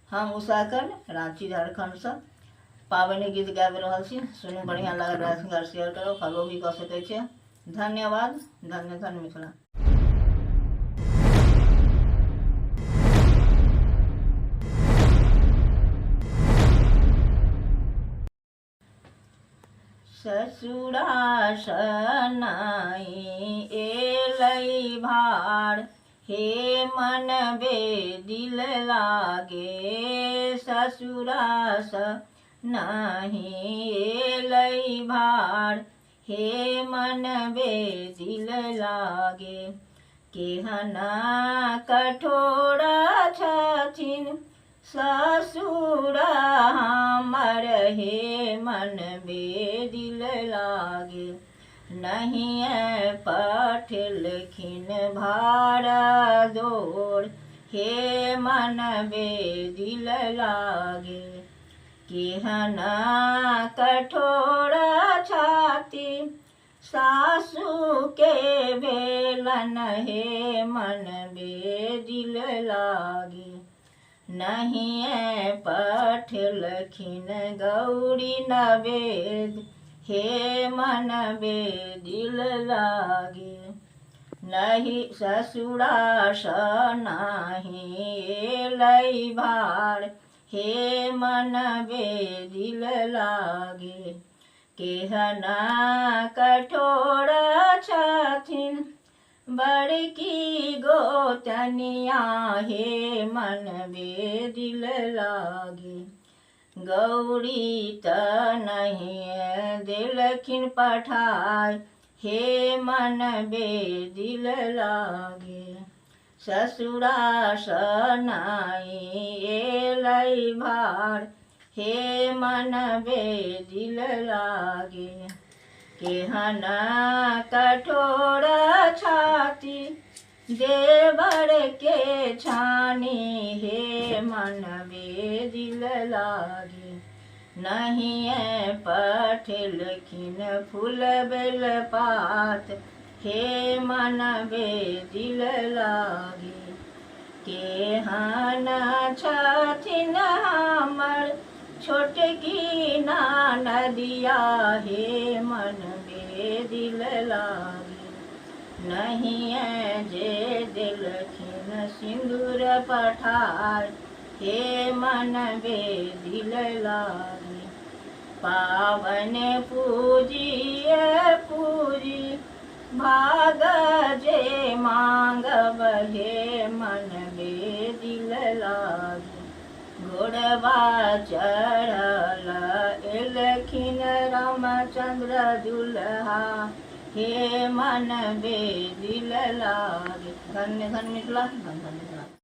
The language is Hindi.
हम उषाकन रांची झारखंड से पावनी गीत गाबि रहल छी। सुनू, बढ़िया लागल, राय शेयर करो, फॉलो भी कर सकै छियै। धन्यवाद। धन्य धन्य मिथिला। ससुरा सनाई एलै भार, हे मन बेदिल लागे। ससुरा सनाई एलै भार, हे मन बेदिल लागे। केहना कठोर छथिन ससुर हमर, हे मन बेदिल लागे। नहीं पठेलखिन भार दोर, हे मन बेदिल लागे। केहना कठोर छथिन सासु के भेलन, हे मन बेदिल लागे। नहीं पठेलखिन गौरी नवेद, हे मन बेदिल लागे। नहीं ससुरा सनाई एलै भार, हे मन बेदिल लागे। केहना कठोर छथिन बड़की गोतनिया, हे मन बेदिल लागे। गौरी त नहीं देलखिन पठाय, हे मन बेदिल लागे। ससुरा सनाई एलै भार, हे मन बेदिल लागे। केहना कठोर छाती देवर के छानी, हे मन बेदिल लागे। नहीं पठेलखिन फूल बेल पात, हे मन बेदिल लागे। केहना छथिन हमर छोटकी नदिया, हे मन बेदिल लागे। नहीं जे देलखिन सिंदूर पठार, हे मन बेदिल लागे। पावन पूजिए पूजी भाग जे मांगब, हे मन बेदिल लागे। घोड़वा चढ़ल एलखिन रामचंद्र दुल्हा, हे मन बेदिल लागे। धन्य धन्य मिथिला। धन्य धन्य।